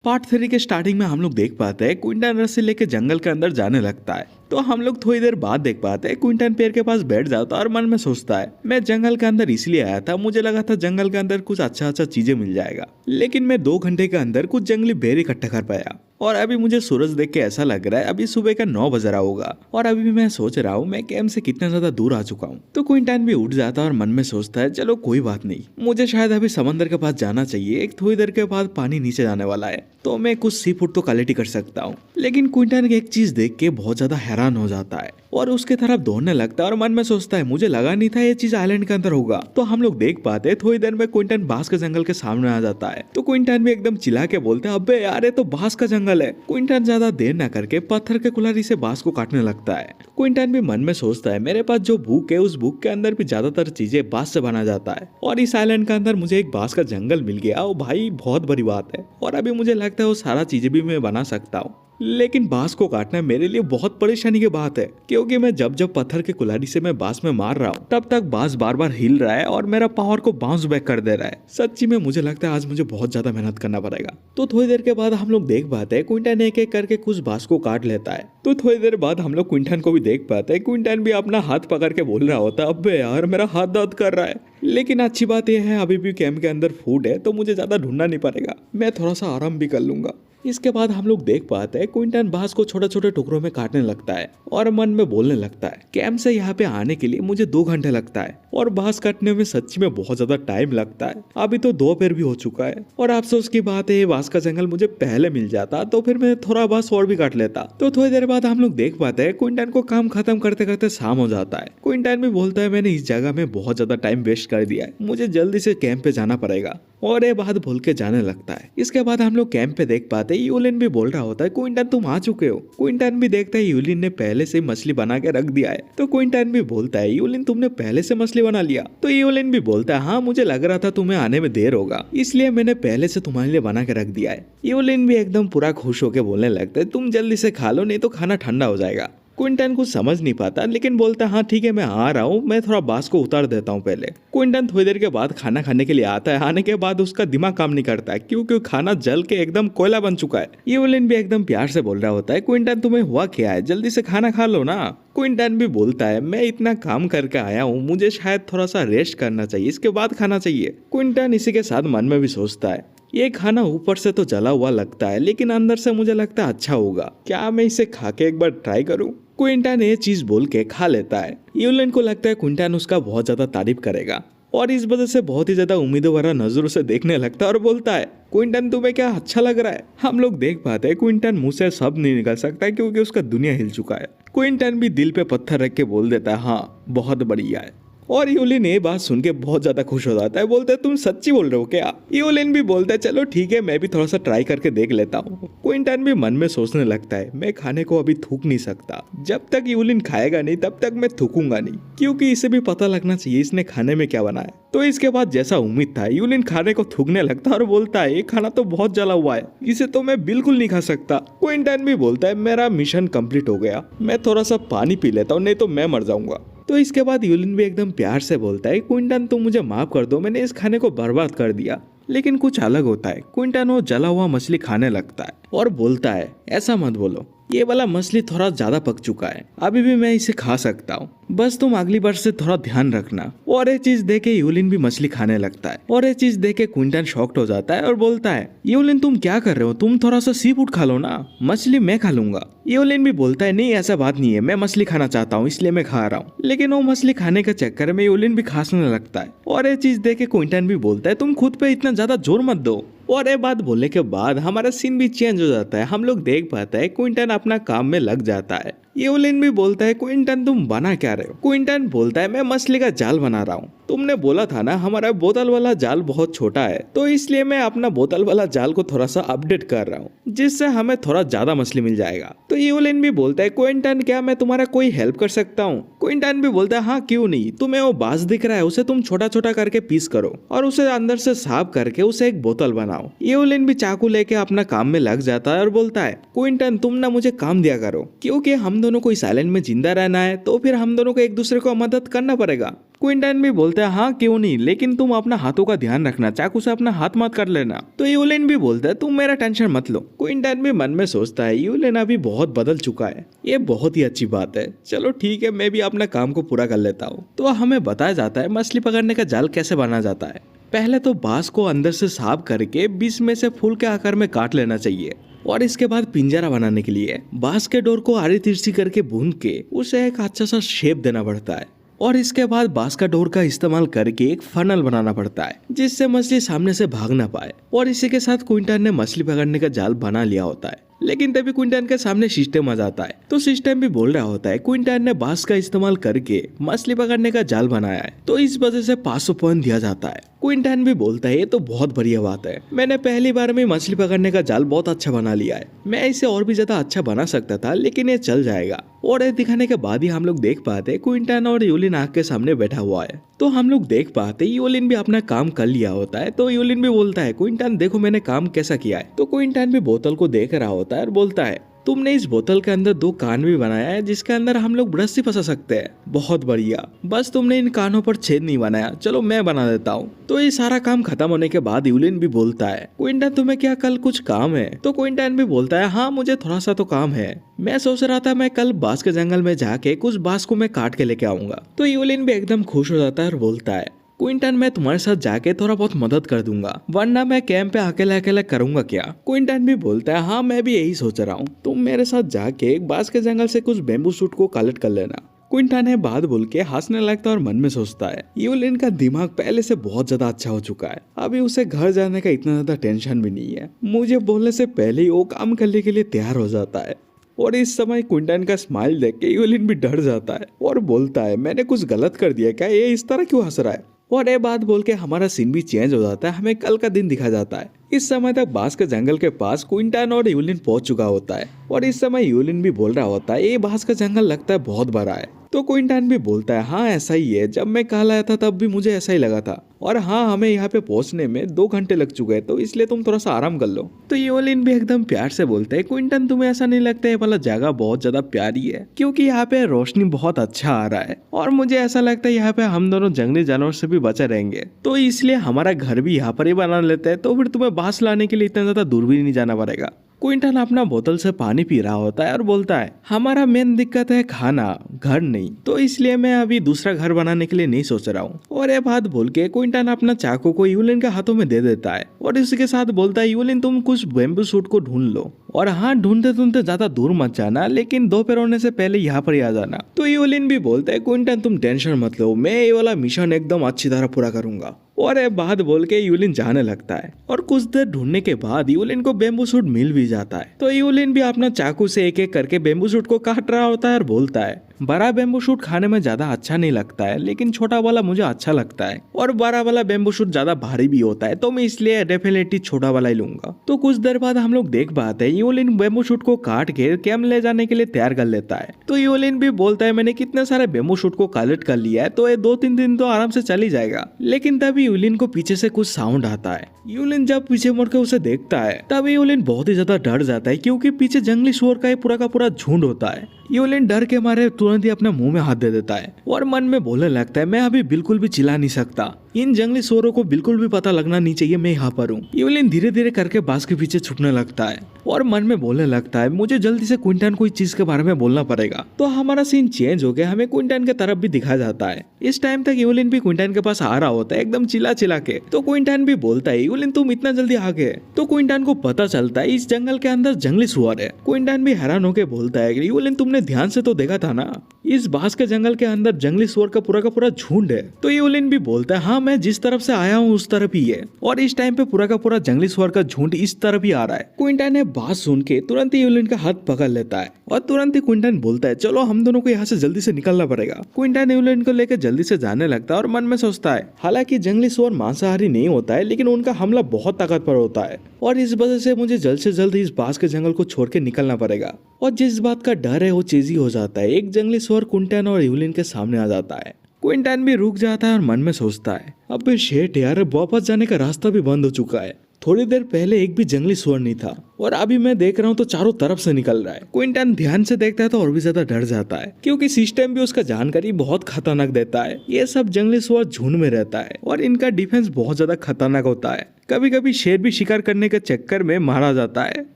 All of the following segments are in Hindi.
पार्ट 3 के स्टार्टिंग में हम लोग देख पाते हैं क्विंटन रस्सी लेके जंगल के अंदर जाने लगता है। तो हम लोग थोड़ी देर बाद देख पाते हैं क्विंटन पेड़ के पास बैठ जाता है और मन में सोचता है मैं जंगल के अंदर इसलिए आया था, मुझे लगा था जंगल के अंदर कुछ अच्छा चीजें मिल जाएगा, लेकिन मैं 2 घंटे के अंदर कुछ जंगली बेर इकट्ठा कर पाया। और अभी मुझे सूरज देख के ऐसा लग रहा है अभी सुबह का 9 बज रहा होगा और अभी भी मैं सोच रहा हूँ मैं कैंप से कितना ज्यादा दूर आ चुका हूँ। तो क्विंटन भी उठ जाता है और मन में सोचता है चलो कोई बात नहीं, मुझे शायद अभी समंदर के पास जाना चाहिए, एक थोड़ी देर के बाद पानी नीचे जाने वाला है तो मैं कुछ सी फूड तो क्वालिटी कर सकता हूँ। लेकिन क्विंटन एक चीज देख के बहुत ज्यादा हैरान हो जाता है और उसके तरफ दौड़ने लगता है और मन में सोचता है मुझे लगा नहीं था ये चीज आइलैंड के अंदर होगा। तो हम लोग देख पाते हैं थोड़ी देर में क्विंटन बांस के जंगल के सामने आ जाता है। तो क्विंटन भी एकदम चिल्ला के बोलते हैं अबे यार ये तो बांस का जंगल है। क्विंटन ज्यादा देर न करके पत्थर के कुल्हाड़ी से बांस को काटने लगता है। क्विंटन भी मन में सोचता है मेरे पास जो बुक है उस बुक के अंदर भी ज्यादातर चीजें बांस से बना जाता है और इस आइलैंड के अंदर मुझे एक बांस का जंगल मिल गया, ओ भाई बहुत बड़ी बात है। और अभी मुझे लगता है वो सारा चीजें भी मैं बना सकता हूँ, लेकिन बांस को काटना मेरे लिए बहुत परेशानी की बात है क्योंकि मैं जब जब पत्थर के कुल्हाड़ी से मैं बांस में मार रहा हूँ तब तक बांस बार बार हिल रहा है और मेरा पावर को बाउंस बैक कर दे रहा है। सच्ची में मुझे लगता है आज मुझे बहुत ज्यादा मेहनत करना पड़ेगा। तो थोड़ी देर के बाद हम लोग देख पाते हैं क्विंटन एक एक करके कुछ बांस को काट लेता है। तो थोड़ी देर बाद हम लोग क्विंटन को भी देख पाते हैं, क्विंटन भी अपना हाथ पकड़ के बोल रहा होता है अबे यार मेरा हाथ दर्द कर रहा है। लेकिन अच्छी बात यह है अभी भी कैंप के अंदर फूड है तो मुझे ज्यादा ढूंढना नहीं पड़ेगा, मैं थोड़ा सा आराम भी कर लूंगा। इसके बाद हम लोग देख पाते हैं क्विंटन बांस को छोटे छोटे टुकड़ों में काटने लगता है और मन में बोलने लगता है कैंप से यहाँ पे आने के लिए मुझे 2 घंटे लगता है और बांस काटने में सच्ची में बहुत ज्यादा टाइम लगता है। अभी तो दोपहर भी हो चुका है और अफसोस की बात है बांस का जंगल मुझे पहले मिल जाता तो फिर मैं थोड़ा बांस और भी काट लेता। तो थोड़ी देर बाद हम लोग देख पाते हैं क्विंटन को काम खत्म करते करते शाम हो जाता है। क्विंटन भी बोलता है मैंने इस जगह में बहुत ज्यादा टाइम वेस्ट कर दिया है, मुझे जल्दी से कैंप पे जाना पड़ेगा और ये बात भूल के जाने लगता है। इसके बाद हम लोग कैंप पे देख पाते हैं यूलिन भी बोल रहा होता है क्विंटन तुम आ चुके हो। क्विंटन भी देखता है यूलिन ने पहले से मछली बना के रख दिया है। तो क्विंटन भी बोलता है यूलिन तुमने पहले से मछली बना लिया। तो यूलिन भी बोलता है हाँ मुझे लग रहा था तुम्हें आने में देर होगा इसलिए मैंने पहले से तुम्हारे लिए बना के रख दिया है। यूलिन भी एकदम पूरा खुश होकर बोलने लगता है तुम जल्दी से खा लो नहीं तो खाना ठंडा हो जाएगा। क्विंटन कुछ समझ नहीं पाता लेकिन बोलता हाँ ठीक है मैं आ रहा हूँ, मैं थोड़ा बांस को उतार देता हूँ पहले। क्विंटन थोड़ी देर के बाद खाना खाने के लिए आता है। आने के बाद उसका दिमाग काम नहीं करता है क्योंकि खाना जल के एकदम कोयला बन चुका है। यूलिन भी एकदम प्यार से बोल रहा होता है क्विंटन तुम्हें हुआ क्या है, जल्दी से खाना खा लो ना। क्विंटन भी बोलता है मैं इतना काम करके आया हूँ, मुझे शायद थोड़ा सा रेस्ट करना चाहिए, इसके बाद खाना चाहिए। क्विंटन इसी के साथ मन में भी सोचता है ये खाना ऊपर से तो जला हुआ लगता है लेकिन अंदर से मुझे लगता है अच्छा होगा, क्या मैं इसे खा के एक बार ट्राई करूं। क्विंटन ये चीज बोल के खा लेता है। यूलिन को लगता है क्विंटन उसका बहुत ज्यादा तारीफ करेगा और इस वजह से बहुत ही ज्यादा उम्मीदों भरा नजरों से देखने लगता है और बोलता है क्विंटन तुम्हें क्या अच्छा लग रहा है। हम लोग देख पाते हैं क्विंटन मुंह से शब्द नहीं निकल सकता क्योंकि उसका दुनिया हिल चुका है। क्विंटन भी दिल पे पत्थर रख के बोल देता है हाँ बहुत बढ़िया है। और यूलिन ये बात सुन के बहुत ज्यादा खुश हो जाता है, बोलता है तुम सच्ची बोल रहे हो क्या। यूलिन भी बोलता है चलो ठीक है मैं भी थोड़ा सा ट्राई करके देख लेता हूँ। क्विंटन भी मन में सोचने लगता है मैं खाने को अभी थूक नहीं सकता, जब तक यूलिन खाएगा नहीं तब तक मैं थूकूंगा नहीं क्योंकि इसे भी पता लगना चाहिए इसने खाने में क्या बनाया। तो इसके बाद जैसा उम्मीद था यूलिन खाने को थूकने लगता है और बोलता है ये खाना तो बहुत जला हुआ है, इसे तो मैं बिल्कुल नहीं खा सकता। क्विंटन भी बोलता है मेरा मिशन कंप्लीट हो गया, मैं थोड़ा सा पानी पी लेता हूँ नहीं तो मैं मर जाऊंगा। तो इसके बाद यूलिन भी एकदम प्यार से बोलता है क्विंटन तुम मुझे माफ कर दो, मैंने इस खाने को बर्बाद कर दिया। लेकिन कुछ अलग होता है, क्विंटन वो जला हुआ मछली खाने लगता है और बोलता है ऐसा मत बोलो, ये वाला मछली थोड़ा ज्यादा पक चुका है, अभी भी मैं इसे खा सकता हूँ, बस तुम अगली बार से थोड़ा ध्यान रखना। और ये चीज देखे यूलिन भी मछली खाने लगता है और ये चीज देखे क्विंटन शॉक्ड हो जाता है और बोलता है यूलिन तुम क्या कर रहे हो, तुम थोड़ा सा सी फूड खा लो ना, मछली मैं खा लूंगा। यूलिन भी बोलता है नहीं ऐसा बात नहीं है, मैं मछली खाना चाहता हूँ इसलिए मैं खा रहा हूँ। लेकिन वो मछली खाने के चक्कर में यूलिन भी खांसने लगता है और ये चीज देखे क्विंटन भी बोलता है तुम खुद पे इतना ज्यादा जोर मत दो। और ये बात बोलने के बाद हमारा सीन भी चेंज हो जाता है। हम लोग देख पाते हैं क्विंटन अपना काम में लग जाता है। यूलिन भी बोलता है क्विंटन तुम बना क्या रहे हो। क्विंटन बोलता है मैं मछली का जाल बना रहा हूँ, तुमने बोला था ना हमारा बोतल वाला जाल बहुत छोटा है तो इसलिए मैं अपना बोतल वाला जाल को थोड़ा सा अपडेट कर रहा हूँ जिससे हमें थोड़ा ज्यादा मछली मिल जाएगा। तो यूलिन भी बोलता है क्विंटन क्या मैं तुम्हारा कोई हेल्प कर सकता हूँ। क्विंटन भी बोलता है हाँ क्यों नहीं, तुम्हें वो बांस दिख रहा है उसे तुम छोटा छोटा करके पीस करो और उसे अंदर से साफ करके उसे एक बोतल बनाओ। यूलिन भी चाकू लेके अपना काम में लग जाता है और बोलता है क्विंटन तुम ना मुझे काम दिया करो क्योंकि हम दोनों को इस आइलैंड में जिंदा रहना है तो फिर हम दोनों को एक दूसरे को मदद करना पड़ेगा। क्विंटन भी बोलता है हाँ क्यों नहीं, लेकिन तुम अपना हाथों का ध्यान रखना, चाकू से अपना हाथ मत कर लेना। तो यूलिन भी बोलता है तुम मेरा टेंशन मत लो। क्विंटन भी मन में सोचता है यूलिन अभी बहुत बदल चुका है, ये बहुत ही अच्छी बात है। चलो ठीक है, मैं भी अपना काम को पूरा कर लेता हूँ। तो हमें बताया जाता है मछली पकड़ने का जाल कैसे बना जाता है। पहले तो बांस को अंदर से साफ करके बीच में से फूल के आकार में काट लेना चाहिए और इसके बाद पिंजरा बनाने के लिए बांस के डोर को आड़ी तिरछी करके भून के उसे एक अच्छा सा शेप देना पड़ता है और इसके बाद बांस का डोर का इस्तेमाल करके एक फनल बनाना पड़ता है जिससे मछली सामने से भाग ना पाए। और इसी के साथ क्विंटन ने मछली पकड़ने का जाल बना लिया होता है। लेकिन तभी क्विंटन के सामने सिस्टम आ जाता है। तो सिस्टम भी बोल रहा होता है क्विंटन ने बांस का इस्तेमाल करके मछली पकड़ने का जाल बनाया है, तो इस वजह से 500 पॉइंट दिया जाता है। क्विंटन भी बोलता है ये तो बहुत बढ़िया बात है, मैंने पहली बार में मछली पकड़ने का जाल बहुत अच्छा बना लिया है, मैं इसे और भी ज्यादा अच्छा बना सकता था लेकिन ये चल जाएगा। और ये दिखाने के बाद ही हम लोग देख पाते क्विंटन और यूलिन आग के सामने बैठा हुआ है। तो हम लोग देख पाते यूलिन भी अपना काम कर लिया होता है। तो यूलिन भी बोलता है क्विंटन देखो मैंने काम कैसा किया है। तो क्विंटन भी बोतल को देख रहा होता है और बोलता है तुमने इस बोतल के अंदर 2 कान भी बनाया है जिसके अंदर हम लोग ब्रश से फंसा सकते हैं, बहुत बढ़िया, बस तुमने इन कानों पर छेद नहीं बनाया, चलो मैं बना देता हूँ। तो ये सारा काम खत्म होने के बाद यूलिन भी बोलता है क्विंटन तुम्हें क्या कल कुछ काम है। तो क्विंटन भी बोलता है हाँ मुझे थोड़ा सा तो काम है, मैं सोच रहा था मैं कल बांस के जंगल में जाके कुछ बांस को मैं काट के लेके आऊंगा। तो यूलिन भी एकदम खुश हो जाता है और बोलता है क्विंटन मैं तुम्हारे साथ जाके थोड़ा बहुत मदद कर दूंगा, वरना मैं कैंप पे अकेले अकेले करूंगा क्या। क्विंटन भी बोलता है हाँ मैं भी यही सोच रहा हूँ, तुम मेरे साथ जाके बांस के जंगल से कुछ बेम्बू शूट को कलेक्ट कर लेना। क्विंटन है बात बोल के हंसने लगता है और मन में सोचता है यूलिन का दिमाग पहले से बहुत ज्यादा अच्छा हो चुका है, अभी उसे घर जाने का इतना ज्यादा टेंशन भी नहीं है, मुझे बोलने से पहले ही वो काम करने के लिए तैयार हो जाता है। और इस समय क्विंटन का स्माइल देख के यूलिन भी डर जाता है और बोलता है मैंने कुछ गलत कर दिया क्या, ये इस तरह क्यों हंस रहा है। और ये बात बोल के हमारा सीन भी चेंज हो जाता है, हमें कल का दिन दिखा जाता है। इस समय तक बांस के जंगल के पास क्विंटन और यूलिन पहुंच चुका होता है और इस समय यूलिन भी बोल रहा होता है ये बांस का जंगल लगता है बहुत बड़ा है। तो क्विंटन भी बोलता है हाँ ऐसा ही है, जब मैं कल आया था तब भी मुझे ऐसा ही लगा था, और हाँ हमें यहाँ पे पहुंचने में 2 घंटे लग चुके हैं, तो इसलिए तुम थोड़ा सा आराम कर लो। तो यूलिन भी एकदम प्यार से बोलते है क्विंटन तुम्हें ऐसा नहीं लगता है वाला जगह बहुत ज्यादा प्यारी है, क्योंकि यहाँ पे रोशनी बहुत अच्छा आ रहा है और मुझे ऐसा लगता है यहाँ पे हम दोनों जंगली जानवर से भी बचे रहेंगे, तो इसलिए हमारा घर भी यहाँ पर ही बना लेते हैं, तो फिर तुम्हें बांस लाने के लिए इतना ज्यादा दूर भी नहीं जाना पड़ेगा। क्विंटन अपना बोतल से पानी पी रहा होता है और बोलता है हमारा मेन दिक्कत है खाना, घर नहीं, तो इसलिए मैं अभी दूसरा घर बनाने के लिए नहीं सोच रहा हूँ। और ये बात बोल के क्विंटन अपना चाकू को यूलिन के हाथों में दे देता है और इसके साथ बोलता है यूलिन तुम कुछ बेम्बू शूट को ढूंढ लो, और हाँ ढूंढते ढूंढते ज्यादा दूर मत जाना, लेकिन दोपहर होने से पहले यहाँ पर ही आ जाना। तो यूलिन भी बोलता है क्विंटन तुम टेंशन मत लो, मैं ये वाला मिशन एकदम अच्छी तरह पूरा करूंगा। और ये बात बोल के यूलिन जाने लगता है और कुछ देर ढूंढने के बाद यूलिन को बेम्बू शूट मिल भी जाता है। तो यूलिन भी अपना चाकू से एक एक करके बेम्बू शूट को काट रहा होता है और बोलता है बड़ा बेम्बू शूट खाने में ज्यादा अच्छा नहीं लगता है, लेकिन छोटा वाला मुझे अच्छा लगता है, और बड़ा वाला बेम्बू शूट ज्यादा भारी भी होता है, तो मैं इसलिए डेफिनेटली छोटा वाला ही लूंगा। तो कुछ देर बाद हम लोग देख पाते हैं यूलिन बेम्बू शूट को काट के कैंप ले जाने के लिए तैयार कर लेता है। तो यूलिन भी बोलता है मैंने कितने सारे बेम्बू शूट को कलेक्ट कर लिया है, तो ये 2-3 दिन तो आराम से चल ही जाएगा। लेकिन तभी यूलिन को पीछे से कुछ साउंड आता है। यूलिन जब पीछे मुड़ के उसे देखता है तभी यूलिन बहुत ही ज्यादा डर जाता है, क्योंकि पीछे जंगली शुअर का पूरा का पूरा झुंड होता है। यूलिन डर के मारे तुरंत ही अपने मुंह में हाथ दे देता है और मन में बोलने लगता है मैं अभी बिल्कुल भी चिल्ला नहीं सकता, इन जंगली शुअरों को बिल्कुल भी पता लगना नहीं चाहिए मैं यहाँ पर हूँ। यूलिन धीरे धीरे करके बांस के पीछे छुपने लगता है और मन में बोलने लगता है मुझे जल्दी से क्विंटन को इस चीज के बारे में बोलना पड़ेगा। तो हमारा सीन चेंज हो गया, हमें क्विंटन के तरफ भी दिखाया जाता है। इस टाइम तक यूलिन भी क्विंटन के पास आ रहा होता है एकदम चिल्ला चिल्ला के। तो क्विंटन भी बोलता है यूलिन तुम इतना जल्दी आ गए। तो क्विंटन को पता चलता है इस जंगल के अंदर जंगली शुअर है। क्विंटन भी हैरान होकर बोलता है यूलिन तुमने ध्यान से तो देखा था ना, इस बांस के जंगल के अंदर जंगली शुअर का पूरा झुंड है। तो यूलिन भी बोलता है हाँ मैं जिस तरफ से आया हूँ उस तरफ ही है, और इस टाइम पे पूरा का पूरा जंगली शुअर का झुंड इस तरफ ही आ रहा है। क्विंटन ने बात सुन के तुरंत ही यूलिन का हाथ पकड़ लेता है और तुरंत ही क्विंटन बोलता है चलो हम दोनों को यहाँ से जल्दी से निकलना पड़ेगा। क्विंटन यूलिन को लेकर जल्दी से जाने लगता है और मन में सोचता है हालांकि जंगली शुअर मांसाहारी नहीं होता है, लेकिन उनका हमला बहुत ताकतवर होता है और इस वजह से मुझे जल्द से जल्द इस बांस के जंगल को छोड़ के निकलना पड़ेगा। और जिस बात का डर है वो चीज ही हो जाता है, एक जंगली शुअर क्विंटन और यूलिन के सामने आ जाता है। क्विंटन भी रुक जाता है और मन में सोचता है अब शेट यार वापस जाने का रास्ता भी बंद हो चुका है, थोड़ी देर पहले एक भी जंगली शुअर नहीं था और अभी मैं देख रहा हूँ तो चारों तरफ से निकल रहा है। क्विंटन ध्यान से देखता है तो और भी ज्यादा डर जाता है, क्योंकि सिस्टम भी उसका जानकारी बहुत खतरनाक देता है। ये सब जंगली सुअर झुंड में रहता है और इनका डिफेंस बहुत ज्यादा खतरनाक होता है। कभी कभी शेर भी शिकार करने के चक्कर में मारा जाता है।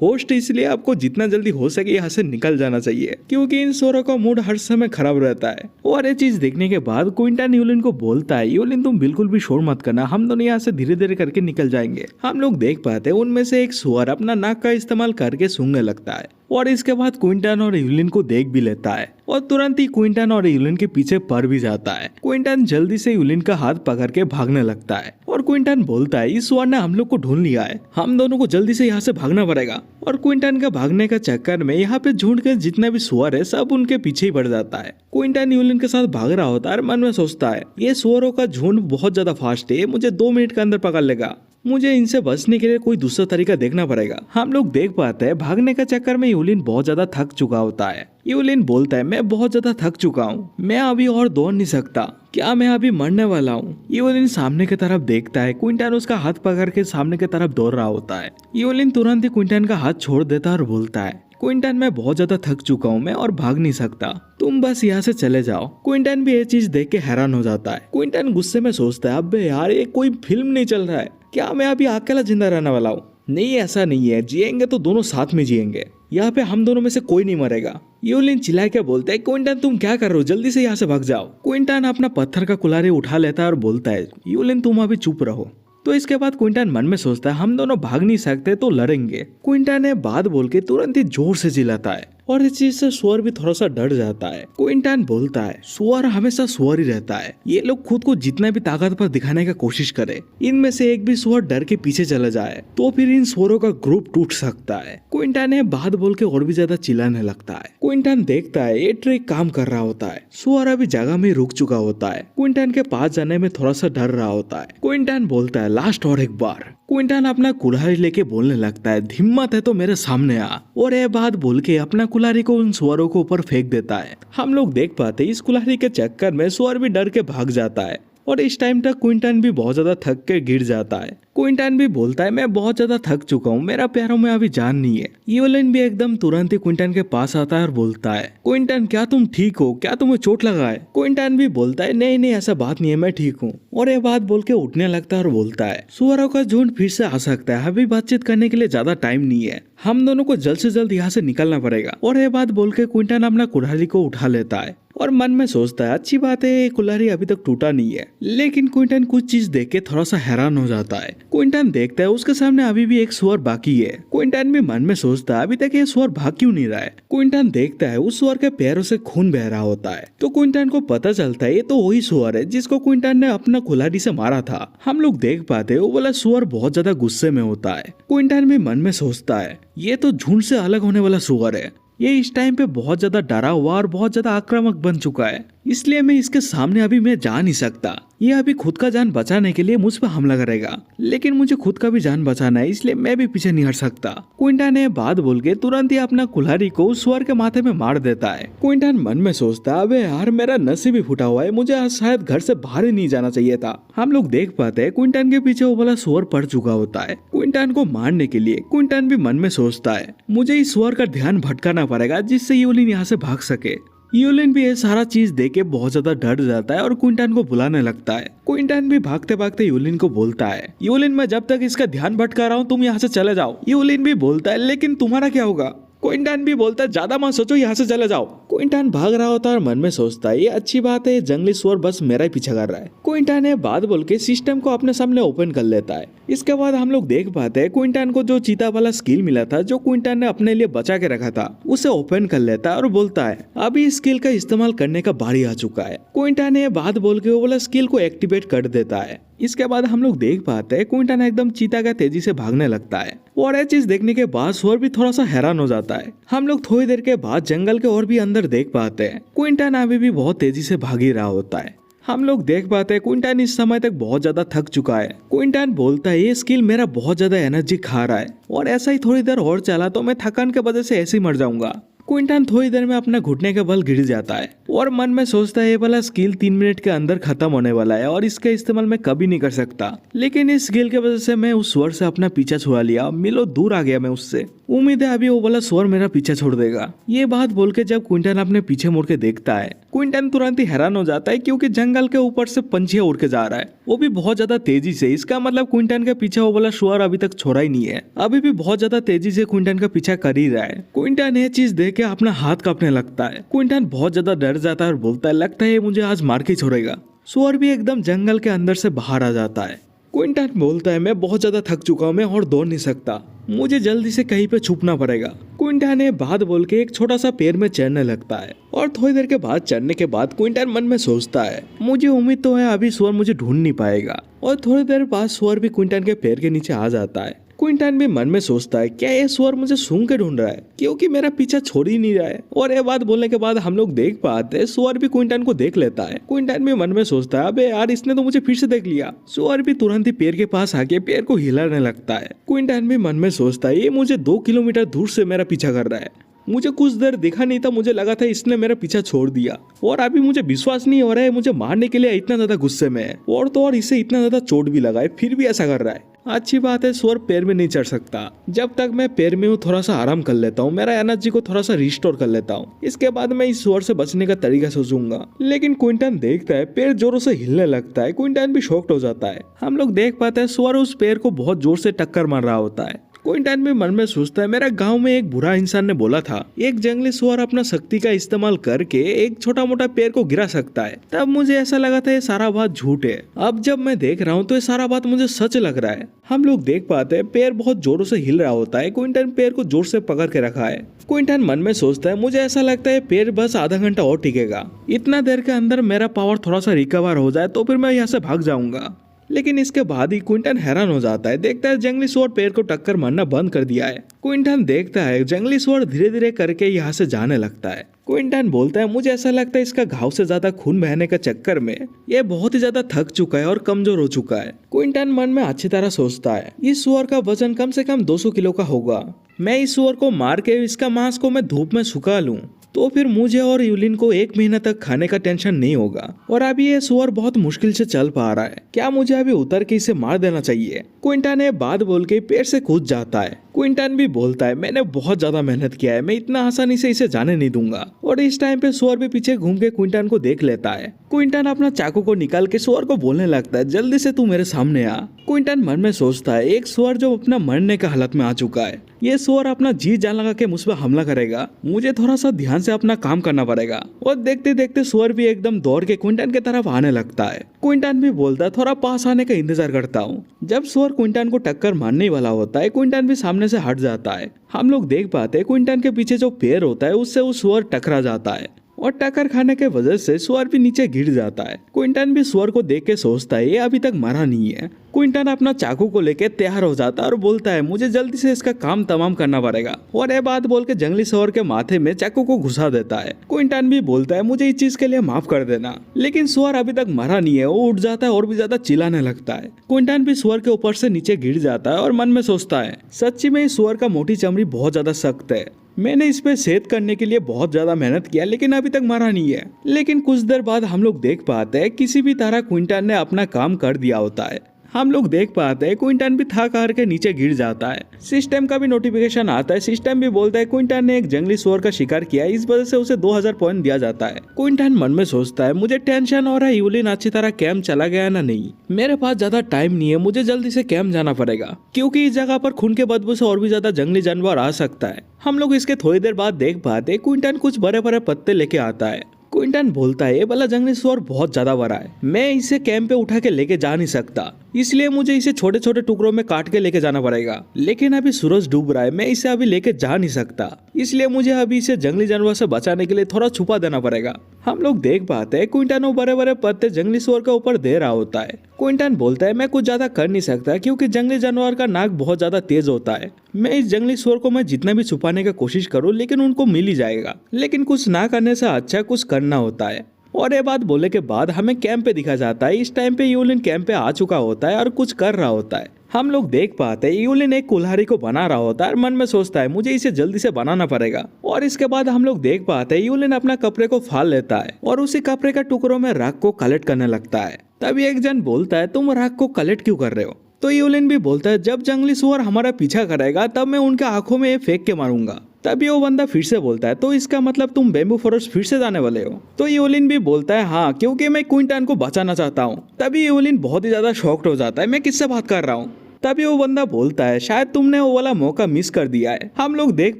होस्ट, इसलिए आपको जितना जल्दी हो सके यहाँ से निकल जाना चाहिए, क्योंकि इन सुअरों का मूड हर समय खराब रहता है। और ये चीज देखने के बाद क्विंटन यूलिन को बोलता है, यूलिन तुम बिल्कुल भी शोर मत करना, हम दोनों यहाँ से धीरे धीरे करके निकल जाएंगे। हम लोग देख पाते हैं उनमें से एक सुअर अपना नाक का इस्तेमाल करके सूंघने लगता है और इसके बाद क्विंटन और यूलिन को देख भी लेता है और तुरंत ही क्विंटन और यूलिन के पीछे पड़ भी जाता है। क्विंटन जल्दी से यूलिन का हाथ पकड़ के भागने लगता है और क्विंटन बोलता है, इस सुअर ने हम लोग को ढूंढ लिया है, हम दोनों को जल्दी से यहाँ से भागना पड़ेगा। और क्विंटन का भागने का चक्कर में यहाँ पे झुंड के जितने भी सुअर है सब उनके पीछे ही पड़ जाता है। क्विंटन यूलिन के साथ भाग रहा होता है और मन में सोचता है, ये सुअरों का झुंड बहुत ज्यादा फास्ट है, मुझे 2 मिनट के अंदर पकड़ लेगा, मुझे इनसे बचने के लिए कोई दूसरा तरीका देखना पड़ेगा। हम लोग देख पाते हैं भागने के चक्कर में यूलिन बहुत ज्यादा थक चुका होता है। यूलिन बोलता है, मैं बहुत ज्यादा थक चुका हूँ, मैं अभी और दौड़ नहीं सकता, क्या मैं अभी मरने वाला हूँ। यूलिन सामने की तरफ देखता है, क्विंटन उसका हाथ पकड़ के सामने की तरफ दौड़ रहा होता है। यूलिन तुरंत ही क्विंटन का हाथ छोड़ देता है और बोलता है, क्विंटन मैं बहुत ज्यादा थक चुका हूँ, मैं और भाग नहीं सकता, तुम बस यहाँ से चले जाओ। क्विंटन भी ये चीज देख के हैरान हो जाता है। क्विंटन गुस्से में सोचता है, अबे यार ये कोई फिल्म नहीं चल रहा है, क्या मैं अभी अकेला जिंदा रहने वाला हूँ? नहीं, ऐसा नहीं है, जिएंगे तो दोनों साथ में जिएंगे, यहाँ पे हम दोनों में से कोई नहीं मरेगा। यूलिन चिल्ला के बोलता है, क्विंटन तुम क्या कर रहे हो, जल्दी से यहाँ से भाग जाओ। क्विंटन अपना पत्थर का कुल्हाड़ी उठा लेता है और बोलता है, यूलिन तुम अभी चुप रहो। तो इसके बाद क्विंटन मन में सोचता है, हम दोनों भाग नहीं सकते तो लड़ेंगे। क्विंटन ने बात बोल के तुरंत ही जोर से चिल्लाता है और इस चीज से सुअर भी थोड़ा सा डर जाता है। क्विंटन बोलता है, सुअर हमेशा सुअर ही रहता है, ये लोग खुद को जितना भी ताकतवर दिखाने का कोशिश करे, इनमें से एक भी सुअर डर के पीछे चला जाए तो फिर इन सुअरों का ग्रुप टूट सकता है। क्विंटन ने बात बोल के और भी ज्यादा चिल्लाने लगता है। क्विंटन देखता है ये ट्रिक काम कर रहा होता है, सुअर अभी जगह में रुक चुका होता है, क्विंटन के पास जाने में थोड़ा सा डर रहा होता है। क्विंटन बोलता है, लास्ट और एक बार। क्विंटन अपना कुल्हाड़ी लेके बोलने लगता है, हिम्मत है तो मेरे सामने आ, और ये बात बोल के अपना कुल्हाड़ी को उन सुअरों के ऊपर फेंक देता है। हम लोग देख पाते इस कुल्हाड़ी के चक्कर में सुअर भी डर के भाग जाता है और इस टाइम तक क्विंटन भी बहुत ज्यादा थक के गिर जाता है। क्विंटन भी बोलता है, मैं बहुत ज्यादा थक चुका हूँ, मेरा पैरों में अभी जान नहीं है। यूलिन भी एकदम तुरंत ही क्विंटन के पास आता है और बोलता है, क्विंटन क्या तुम ठीक हो, क्या तुम्हें चोट लगा है? क्विंटन भी बोलता है, नहीं नहीं ऐसा बात नहीं है, मैं ठीक हूँ। और ये बात बोल के उठने लगता है और बोलता है, सुअरों का झुंड फिर से आ सकता है, अभी बातचीत करने के लिए ज्यादा टाइम नहीं है, हम दोनों को जल्द से जल्द यहाँ से निकलना पड़ेगा। और ये बात बोल के क्विंटन अपना कुल्हाड़ी को उठा लेता है और मन में सोचता है, अच्छी बात है कुल्हाड़ी अभी तक टूटा नहीं है। लेकिन क्विंटन कुछ चीज देख के थोड़ा सा हैरान हो जाता है। क्विंटन देखता है उसके सामने अभी भी एक सुअर बाकी है। क्विंटन भी मन में सोचता है, अभी तक ये सुअर भाग क्यों नहीं रहा है। क्विंटन देखता है उस सुअर के पैरों से खून बह रहा होता है, तो क्विंटन को पता चलता है ये तो वही सुअर है जिसको क्विंटन ने अपना कुल्हाड़ी से मारा था। हम लोग देख पाते हैं वो वाला सुअर बहुत ज्यादा गुस्से में होता है। क्विंटन भी मन में सोचता है, ये तो झुंड से अलग होने वाला सुअर है, ये इस टाइम पे बहुत ज्यादा डरा हुआ और बहुत ज्यादा आक्रामक बन चुका है, इसलिए मैं इसके सामने अभी मैं जा नहीं सकता। ये अभी खुद का जान बचाने के लिए मुझ पर हमला करेगा, लेकिन मुझे खुद का भी जान बचाना है, इसलिए मैं भी पीछे नहीं हट सकता। क्विंटन ने बात बोल के तुरंत ही अपना कुल्हाड़ी को उस सुअर के माथे में मार देता है। क्विंटन मन में सोचता है, अबे यार मेरा नसीब ही फूटा हुआ है, मुझे आज शायद घर से बाहर ही नहीं जाना चाहिए था। हम लोग देख पाते हैं क्विंटन के पीछे वो वाला सुअर पड़ चुका होता है। क्विंटन को मारने के लिए क्विंटन भी मन में सोचता है, मुझे इस सुअर का ध्यान भटकाना पड़ेगा जिससे यूलिन यहाँ से भाग सके। यूलिन भी ये सारा चीज देख के बहुत ज्यादा डर जाता है और क्विंटन को बुलाने लगता है। क्विंटन भी भागते भागते यूलिन को बोलता है, यूलिन मैं जब तक इसका ध्यान भटका रहा हूँ तुम यहाँ से चले जाओ। यूलिन भी बोलता है, लेकिन तुम्हारा क्या होगा? क्विंटन भी बोलता है, ज्यादा मत सोचो, यहाँ से चले जाओ। क्विंटन भाग रहा होता है और मन में सोचता है, ये अच्छी बात है, जंगली सुअर बस मेरा ही पीछा कर रहा है। क्विंटन ने बात बोल के सिस्टम को अपने सामने ओपन कर लेता है। इसके बाद हम लोग देख पाते हैं क्विंटन को जो चीता वाला स्किल मिला था, जो क्विंटन ने अपने लिए बचा के रखा था, उसे ओपन कर लेता है और बोलता है, अभी इस स्किल का इस्तेमाल करने का बारी आ चुका है। क्विंटन ने बात बोल के वो वाला स्किल को एक्टिवेट कर देता है। इसके बाद हम लोग देख पाते हैं क्विंटन एकदम चीता का तेजी से भागने लगता है और ये चीज देखने के बाद सुअर भी थोड़ा सा हैरान हो जाता है। हम लोग थोड़ी देर के बाद जंगल के और भी अंदर देख पाते हैं क्विंटन अभी भी बहुत तेजी से भाग ही रहा होता है। हम लोग देख पाते हैं क्विंटन इस समय तक बहुत ज्यादा थक चुका है। क्विंटन बोलता है, ये स्किल मेरा बहुत ज्यादा एनर्जी खा रहा है और ऐसा ही थोड़ी देर और चला तो मैं थकान के वजह से ऐसे ही मर जाऊंगा। क्विंटन थोड़ी देर में अपना घुटने के बल गिर जाता है और मन में सोचता है ये वाला स्किल 3 मिनट के अंदर खत्म होने वाला है और इसका इस्तेमाल मैं कभी नहीं कर सकता। लेकिन इस स्किल की वजह से मैं उस स्वर से अपना पीछा छुड़ा लिया, मिलो दूर आ गया मैं उससे। उम्मीद है अभी वो वाला स्वर मेरा पीछा छोड़ देगा। ये बात बोल के जब क्विंटन अपने पीछे मुड़ के देखता है, क्विंटन तुरंत ही हैरान हो जाता है क्योंकि जंगल के ऊपर से पंछी उड़ के जा रहा है, वो भी बहुत ज्यादा तेजी से। इसका मतलब क्विंटन के पीछे वो वाला स्वर अभी तक छोड़ा ही नहीं है, अभी भी बहुत ज्यादा तेजी से क्विंटन का पीछा कर ही रहा है। क्विंटन ये चीज देख के अपना हाथ कांपने लगता है। क्विंटन बहुत ज्यादा डर जाता है और बोलता है लगता है ये मुझे आज मार के छोड़ेगा। स्वर भी एकदम जंगल के अंदर से बाहर आ जाता है। क्विंटन बोलता है मैं बहुत ज्यादा थक चुका हूँ, मैं और दौड़ नहीं सकता, मुझे जल्दी से कहीं पे छुपना पड़ेगा। क्विंटन ये बात बोल के एक छोटा सा पेड़ में चढ़ने लगता है और थोड़ी देर के बाद चढ़ने के बाद क्विंटन मन में सोचता है मुझे उम्मीद तो है अभी स्वर मुझे ढूंढ नहीं पाएगा। और थोड़ी देर बाद स्वर भी क्विंटन के पैर के नीचे आ जाता है। क्विंटन भी मन में सोचता है क्या ये स्वर मुझे सूंघ के ढूंढ रहा है क्योंकि मेरा पीछा छोड़ ही नहीं रहा है। और ये बात बोलने के बाद हम लोग देख पाते हैं स्वर भी क्विंटन को देख लेता है। क्विंटन भी मन में सोचता है अबे यार इसने तो मुझे फिर से देख लिया। स्वर भी तुरंत ही पेड़ के पास आके पेड़ को हिलाने लगता है। क्विंटन भी मन में सोचता है ये मुझे 2 किलोमीटर दूर से मेरा पीछा कर रहा है, मुझे कुछ देर दिखा नहीं था, मुझे लगा था इसने मेरा पीछा छोड़ दिया और अभी मुझे विश्वास नहीं हो रहा है मुझे मारने के लिए इतना ज्यादा गुस्से में है और तो और इसे इतना ज्यादा चोट भी लगा है फिर भी ऐसा कर रहा है। अच्छी बात है स्वर पैर में नहीं चढ़ सकता, जब तक मैं पैर में हूँ थोड़ा सा आराम कर लेता हूँ, मेरा एनर्जी को थोड़ा सा रिस्टोर कर लेता हूँ, इसके बाद मैं इस स्वर से बचने का तरीका सोचूंगा। लेकिन क्विंटन देखता है पैर जोरों से हिलने लगता है। क्विंटन भी शॉक्ड हो जाता है। हम लोग देख पाते हैं स्वर उस पैर को बहुत जोर से टक्कर मार रहा होता है। क्विंटन भी मन में सोचता है मेरा गांव में एक बुरा इंसान ने बोला था एक जंगली सुअर अपना शक्ति का इस्तेमाल करके एक छोटा मोटा पेड़ को गिरा सकता है। तब मुझे ऐसा लगा था ये सारा बात झूठ है, अब जब मैं देख रहा हूँ तो ये सारा बात मुझे सच लग रहा है। हम लोग देख पाते हैं पेड़ बहुत जोरों से हिल रहा होता है। क्विंटन पेड़ को जोर से पकड़ के रखा है। क्विंटन मन में सोचता है मुझे ऐसा लगता है पेड़ बस आधा घंटा और टिकेगा, इतना देर के अंदर मेरा पावर थोड़ा सा रिकवर हो जाए तो फिर मैं यहाँ से भाग जाऊंगा। लेकिन इसके बाद ही क्विंटन हैरान हो जाता है, देखता है जंगली सुअर पेड़ को टक्कर मारना बंद कर दिया है। क्विंटन देखता है जंगली सुअर धीरे धीरे करके यहाँ से जाने लगता है। क्विंटन बोलता है मुझे ऐसा लगता है इसका घाव से ज्यादा खून बहने के चक्कर में ये बहुत ही ज्यादा थक चुका है और कमजोर हो चुका है। क्विंटन मन में अच्छी तरह सोचता है इस सुअर का वजन कम से कम 200 किलो का होगा, मैं इस सुअर को मार के इसका मांस को मैं धूप में सुखा लूं तो फिर मुझे और यूलिन को 1 महीना तक खाने का टेंशन नहीं होगा। और अभी ये सुअर बहुत मुश्किल से चल पा रहा है, क्या मुझे अभी उतर के इसे मार देना चाहिए? क्विंटन ये बात बोल के पेड़ से कूद जाता है। क्विंटन भी बोलता है मैंने बहुत ज्यादा मेहनत किया है, मैं इतना आसानी से इसे जाने नहीं दूंगा। और इस टाइम पे सुअर भी पीछे घूम के क्विंटन को देख लेता है। क्विंटन अपना चाकू को निकाल के सुअर को बोलने लगता है जल्दी से तू मेरे सामने आ। क्विंटन मन में सोचता है एक सुअर जो अपना मरने का हालत में आ चुका है, ये सुअर अपना जी जान लगा के मुझ पर हमला करेगा, मुझे थोड़ा सा ध्यान से अपना काम करना पड़ेगा। और देखते देखते सुअर भी एकदम दौड़ के क्विंटन की तरफ आने लगता है। क्विंटन भी बोलता है थोड़ा पास आने का इंतजार करता हूँ। जब सुअर क्विंटन को टक्कर मारने वाला होता है क्विंटन भी सामने से हट जाता है। हम लोग देख पाते हैं क्विंटन के पीछे जो पेड़ होता है उससे वो सुअर टकरा जाता है और टक्कर खाने के वजह से सुअर भी नीचे गिर जाता है। क्विंटन भी सुअर को देख के सोचता है ये अभी तक मरा नहीं है। क्विंटन अपना चाकू को लेके तैयार हो जाता है और बोलता है मुझे जल्दी से इसका काम तमाम करना पड़ेगा। और ये बात बोल के जंगली सुअर के माथे में चाकू को घुसा देता है। क्विंटन भी बोलता है मुझे इस चीज के लिए माफ कर देना। लेकिन सुअर अभी तक मरा नहीं है, वो उठ जाता है और भी ज्यादा चिल्लाने लगता है। क्विंटन भी सुअर के ऊपर से नीचे गिर जाता है और मन में सोचता है सच्ची में इस सुअर का मोटी चमड़ी बहुत ज्यादा सख्त है, मैंने इस पे सेहत करने के लिए बहुत ज्यादा मेहनत किया लेकिन अभी तक मरा नहीं है। लेकिन कुछ देर बाद हम लोग देख पाते हैं किसी भी तरह क्विंटन ने अपना काम कर दिया होता है। हम लोग देख पाते हैं क्विंटन भी थक हार के नीचे गिर जाता है। सिस्टम का भी नोटिफिकेशन आता है। सिस्टम भी बोलता है क्विंटन ने एक जंगली सुअर का शिकार किया, इस वजह से उसे 2000 पॉइंट दिया जाता है। क्विंटन मन में सोचता है मुझे टेंशन हो रहा है यूलिन अच्छी तरह कैंप चला गया ना नहीं, मेरे पास ज्यादा टाइम नहीं है, मुझे जल्दी से कैंप जाना पड़ेगा क्योंकि इस जगह पर खून के बदबू से और भी ज्यादा जंगली जानवर आ सकता है। हम लोग इसके थोड़ी देर बाद देख पाते क्विंटन कुछ बड़े बड़े पत्ते लेके आता है। क्विंटन बोलता है ये वाला जंगली सुअर बहुत ज्यादा बड़ा है, मैं इसे कैंप पे उठा के लेके जा नहीं सकता, इसलिए मुझे इसे छोटे छोटे टुकड़ों में काट के लेके जाना पड़ेगा। लेकिन अभी सूरज डूब रहा है, मैं इसे अभी लेके जा नहीं सकता, इसलिए मुझे अभी इसे जंगली जानवर से बचाने के लिए थोड़ा छुपा देना पड़ेगा। हम लोग देख पाते हैं क्विंटन वो बड़े बड़े पत्ते जंगली सुअर के ऊपर दे रहा होता है। क्विंटन बोलता है मैं कुछ ज्यादा कर नहीं सकता क्योंकि जंगली जानवर का नाक बहुत ज्यादा तेज होता है, मैं इस जंगली सुअर को मैं जितना भी छुपाने की कोशिश करूँ लेकिन उनको मिल ही जाएगा। लेकिन कुछ ना करने से अच्छा कुछ करना होता है। और ये बात बोलने के बाद हमें कैंप पे दिखा जाता है। इस टाइम पे यूलिन कैंप पे आ चुका होता है और कुछ कर रहा होता है। हम लोग देख पाते हैं यूलिन एक कुल्हाड़ी को बना रहा होता है और मन में सोचता है मुझे इसे जल्दी से बनाना पड़ेगा। और इसके बाद हम लोग देख पाते हैं यूलिन अपना कपड़े को फाड़ लेता है और उसी कपड़े के टुकड़ों में राख को कलेक्ट करने लगता है। तभी एक जन बोलता है तुम राख को कलेक्ट क्यों कर रहे हो? तो यूलिन भी बोलता है जब जंगली सुअर हमारा पीछा करेगा तब मैं उनके आंखों में ये फेंक के मारूंगा। तभी वो बंदा फिर से बोलता है तो इसका मतलब तुम बेम्बू फॉरेस्ट फिर से जाने वाले हो? तो यूलिन भी बोलता है हाँ, क्योंकि मैं क्विंटन को बचाना चाहता हूँ। तभी यूलिन बहुत ही ज्यादा शॉक्ड हो जाता है, मैं किससे बात कर रहा हूँ? तभी वो बंदा बोलता है शायद तुमने वो वाला मौका मिस कर दिया है। हम लोग देख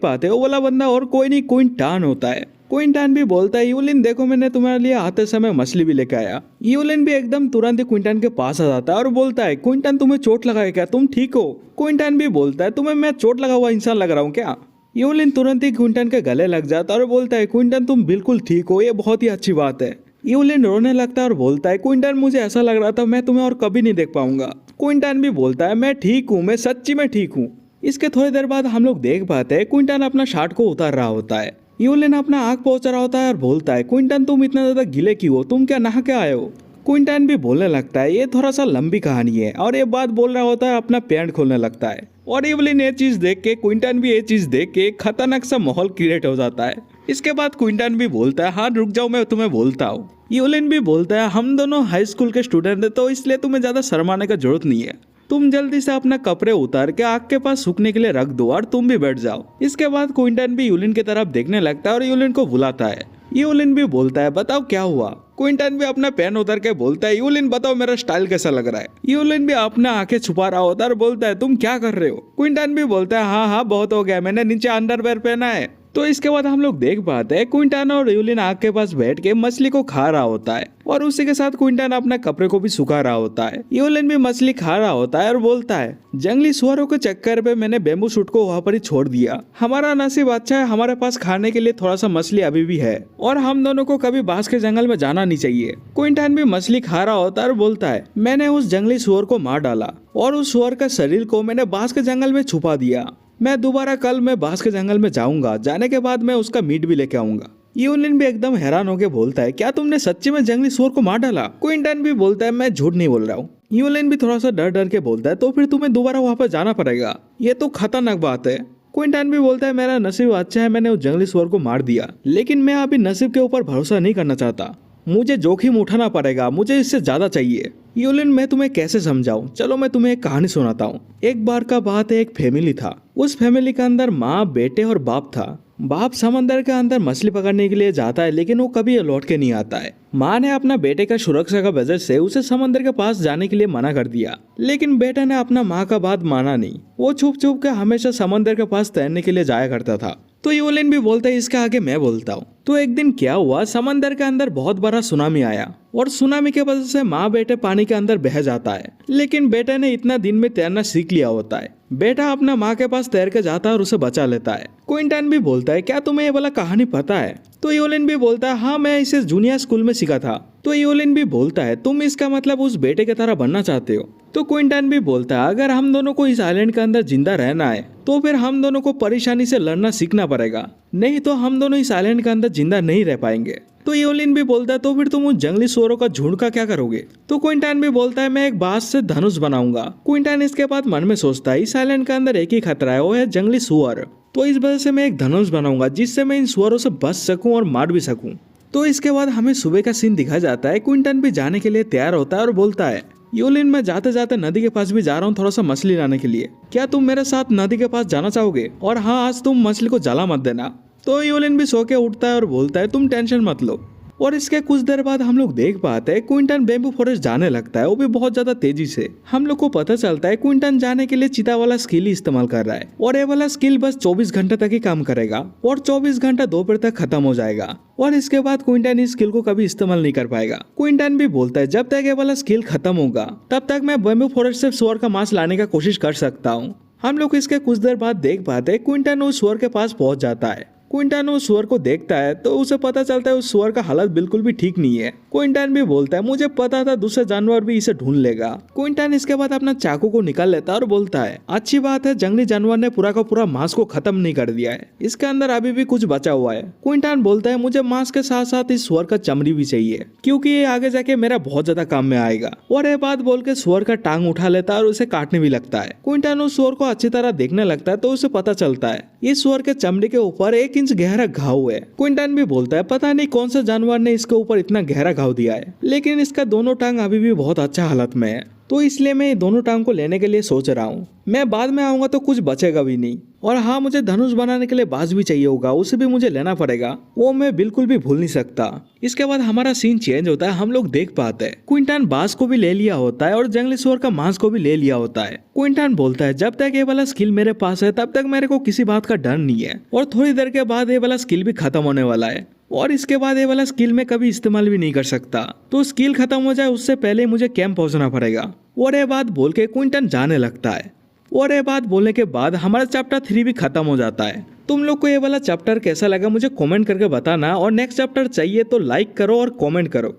पाते हैं वो वाला बंदा और कोई नहीं क्विंटन होता है। क्विंटन भी बोलता है यूलिन देखो मैंने तुम्हारे लिए आते समय मछली भी लेकर आया। यूलिन भी एकदम तुरंत ही क्विंटन के पास आ जाता है और बोलता है क्विंटन तुम्हें चोट लगा है क्या? तुम ठीक हो? क्विंटन भी बोलता है तुम्हें मैं चोट लगा हुआ इंसान लग रहा हूँ क्या? यूलिन तुरंत ही क्विंटन के गले लग जाता है और बोलता है क्विंटन तुम बिल्कुल ठीक हो, ये बहुत ही अच्छी बात है। यूलिन रोने लगता है और बोलता है क्विंटन मुझे ऐसा लग रहा था मैं तुम्हें और कभी नहीं देख पाऊंगा। क्विंटन भी बोलता है मैं ठीक हूँ, मैं सच्ची में ठीक हूँ। इसके थोड़ी देर बाद हम लोग देख पाते हैं क्विंटन अपना शर्ट को उतार रहा होता है। यूलिन अपना आँख पोंछ रहा होता है और बोलता है क्विंटन तुम इतना ज्यादा गीले क्यों हो? तुम क्या नहा के आए हो? क्विंटन भी बोलने लगता है ये थोड़ा सा लंबी कहानी है और ये बात बोल रहा होता है अपना पैंट खोलने लगता है। और यूलिन ये चीज देख के क्विंटन भी ये चीज देख के खतरनाक सा माहौल क्रिएट हो जाता है। इसके बाद क्विंटन भी बोलता है हाँ रुक जाओ मैं तुम्हें बोलता हूँ। यूलिन भी बोलता है हम दोनों हाई स्कूल के स्टूडेंट हैं तो इसलिए तुम्हें ज्यादा शर्माने का जरूरत नहीं है। तुम जल्दी से अपना कपड़े उतार के आग के पास सूखने के लिए रख दो और तुम भी बैठ जाओ। इसके बाद क्विंटन भी यूलिन की तरफ देखने लगता है और यूलिन को बुलाता है। यूलिन भी बोलता है बताओ क्या हुआ? क्विंटन भी अपना पेन उतार के बोलता है यूलिन बताओ मेरा स्टाइल कैसा लग रहा है? यूलिन भी अपना आंखें छुपा रहा होता है और बोलता है तुम क्या कर रहे हो? क्विंटन भी बोलता है हाँ हाँ बहुत हो गया, मैंने नीचे अंडरवेयर पहना है। तो इसके बाद हम लोग देख पाते हैं क्विंटन और यूलिन आग के पास बैठ के मछली को खा रहा होता है और उसी के साथ क्विंटन अपने कपड़े को भी सुखा रहा होता है। यूलिन भी मछली खा रहा होता है और बोलता है जंगली सुअरों के चक्कर में मैंने बेम्बू शूट को वहाँ पर ही छोड़ दिया। हमारा नसीब अच्छा है, हमारे पास खाने के लिए थोड़ा सा मछली अभी भी है और हम दोनों को कभी बांस के जंगल में जाना नहीं चाहिए। क्विंटन भी मछली खा रहा होता है और बोलता है मैंने उस जंगली सुअर को मार डाला और उस सुअर का शरीर को मैंने बांस के जंगल में छुपा दिया। मैं दोबारा कल मैं बांस के जंगल में जाऊंगा, जाने के बाद मैं उसका मीट भी लेके आऊंगा। यूलिन भी एकदम हैरान होकर बोलता है क्या तुमने सच्ची में जंगली सुअर को मार डाला? क्विंटन भी बोलता है मैं झूठ नहीं बोल रहा हूँ। यूलिन भी थोड़ा सा डर डर के बोलता है तो फिर तुम्हें दोबारा वहाँ पर जाना पड़ेगा, ये तो खतरनाक बात है। क्विंटन भी बोलता है मेरा नसीब अच्छा है, मैंने उस जंगली सुअर को मार दिया, लेकिन मैं अभी नसीब के ऊपर भरोसा नहीं करना चाहता, मुझे जोखिम उठाना पड़ेगा, मुझे इससे ज्यादा चाहिए। यूलिन मैं तुम्हें कैसे समझाऊं? चलो मैं तुम्हें एक कहानी सुनाता हूँ। एक बार का बात है, एक फैमिली था। उस फैमिली के अंदर माँ, बेटे और बाप था। बाप समंदर के अंदर मछली पकड़ने के लिए जाता है लेकिन वो कभी लौट के नहीं आता है। माँ ने अपना बेटे का सुरक्षा का वजह से उसे समंदर के पास जाने के लिए मना कर दिया, लेकिन बेटा ने अपना माँ का बात माना नहीं। वो छुप छुप के हमेशा समंदर के पास तैरने के लिए जाया करता था। तो यूलिन भी बोलता है इसके आगे मैं बोलता हूँ। तो एक दिन क्या हुआ, समंदर के अंदर बहुत बड़ा सुनामी आया और सुनामी के वजह से माँ बेटे पानी के अंदर बह जाता है, लेकिन बेटे ने इतना दिन में तैरना सीख लिया होता है। बेटा अपना माँ के पास तैर के जाता है और उसे बचा लेता है। क्विंटन भी बोलता है क्या तुम्हें ये वाला कहानी पता है? तो यूलिन भी बोलता है हाँ मैं इसे जूनियर स्कूल में सीखा था। तो यूलिन भी बोलता है तुम इसका मतलब उस बेटे की तरह बनना चाहते हो? तो क्विंटन भी बोलता है अगर हम दोनों को इस आइलैंड के अंदर जिंदा रहना है तो फिर हम दोनों को परेशानी से लड़ना सीखना पड़ेगा, नहीं तो हम दोनों इस आइलैंड के अंदर जिंदा नहीं रह पाएंगे। तो यूलिन भी बोलता है तो फिर तुम उस जंगली सुअरों का झुंड का क्या करोगे? तो क्विंटन भी बोलता है मैं एक बांस से धनुष बनाऊंगा। क्विंटन इसके बाद मन में सोचता है इस आइलैंड के अंदर एक ही खतरा है, वो है जंगली सुअर। तो इस वजह से मैं एक धनुष बनाऊंगा जिससे मैं इन सुअरों से बच सकूं और मार भी सकूं। तो इसके बाद हमें सुबह का सीन दिखा जाता है। क्विंटन भी जाने के लिए तैयार होता है और बोलता है यूलिन मैं जाते जाते नदी के पास भी जा रहा हूँ थोड़ा सा मछली लाने के लिए, क्या तुम मेरे साथ नदी के पास जाना चाहोगे? और हाँ आज तुम मछली को जला मत देना। तो यूलिन भी सो के उठता है और बोलता है तुम टेंशन मत लो। और इसके कुछ देर बाद हम लोग देख पाते हैं क्विंटन बेम्बू फॉरेस्ट जाने लगता है, वो भी बहुत ज्यादा तेजी से। हम लोग को पता चलता है क्विंटन जाने के लिए चीता वाला स्किल ही इस्तेमाल कर रहा है और ये वाला स्किल बस 24 घंटे तक ही काम करेगा और 24 घंटा दोपहर तक खत्म हो जाएगा और इसके बाद क्विंटन इस स्किल को कभी इस्तेमाल नहीं कर पाएगा। क्विंटन भी बोलता है जब तक ये वाला स्किल खत्म होगा तब तक मैं बेम्बू फॉरेस्ट से सुअर का मांस लाने का कोशिश कर सकता हूँ। हम लोग इसके कुछ देर बाद देख पाते हैं क्विंटन उस सुअर के पास पहुंच जाता है क्विंटन उस सुअर को देखता है तो उसे पता चलता है उस सुअर का हालत बिल्कुल भी ठीक नहीं है। क्विंटन भी बोलता है मुझे पता था दूसरा जानवर भी इसे ढूंढ लेगा। क्विंटन इसके बाद अपना चाकू को निकाल लेता है और बोलता है अच्छी बात है जंगली जानवर ने पूरा का पूरा मांस को खत्म नहीं कर दिया है, इसके अंदर अभी भी कुछ बचा हुआ है। क्विंटन बोलता है मुझे मांस के साथ साथ इस सुअर का चमड़ी भी चाहिए क्योंकि ये आगे जाके मेरा बहुत ज्यादा काम में आएगा। और ये बात बोल के सुअर का टांग उठा लेता है और उसे काटने भी लगता है। क्विंटन उस सुअर को अच्छी तरह देखने लगता है तो उसे पता चलता है इस सुअर के चमड़ी के ऊपर 1 इंच गहरा घाव है। क्विंटन भी बोलता है पता नहीं कौन सा जानवर ने इसके ऊपर इतना गहरा घाव दिया है, लेकिन इसका दोनों टांग अभी भी बहुत अच्छा हालत में है, तो इसलिए मैं ये दोनों टांग को लेने के लिए सोच रहा हूँ। मैं बाद में आऊंगा तो कुछ बचेगा भी नहीं। और हाँ, मुझे धनुष बनाने के लिए बाज भी चाहिए होगा, उसे भी मुझे लेना पड़ेगा, वो मैं बिल्कुल भी भूल नहीं सकता। इसके बाद हमारा सीन चेंज होता है, हम लोग देख पाते हैं क्विंटन बाज को भी ले लिया होता है और जंगली सुअर का मांस को भी ले लिया होता है। क्विंटन बोलता है जब तक ये वाला स्किल मेरे पास है तब तक मेरे को किसी बात का डर नहीं है, और थोड़ी देर के बाद ये वाला स्किल भी खत्म होने वाला है और इसके बाद ये वाला स्किल मैं कभी इस्तेमाल भी नहीं कर सकता, तो स्किल खत्म हो जाए उससे पहले मुझे कैंप पहुंचना पड़ेगा। और ये बात बोल के क्विंटन जाने लगता है और ये बात बोलने के बाद हमारा चैप्टर 3 भी खत्म हो जाता है। तुम लोग को ये वाला चैप्टर कैसा लगा मुझे कमेंट करके बताना, और नेक्स्ट चैप्टर चाहिए तो लाइक करो और कमेंट करो।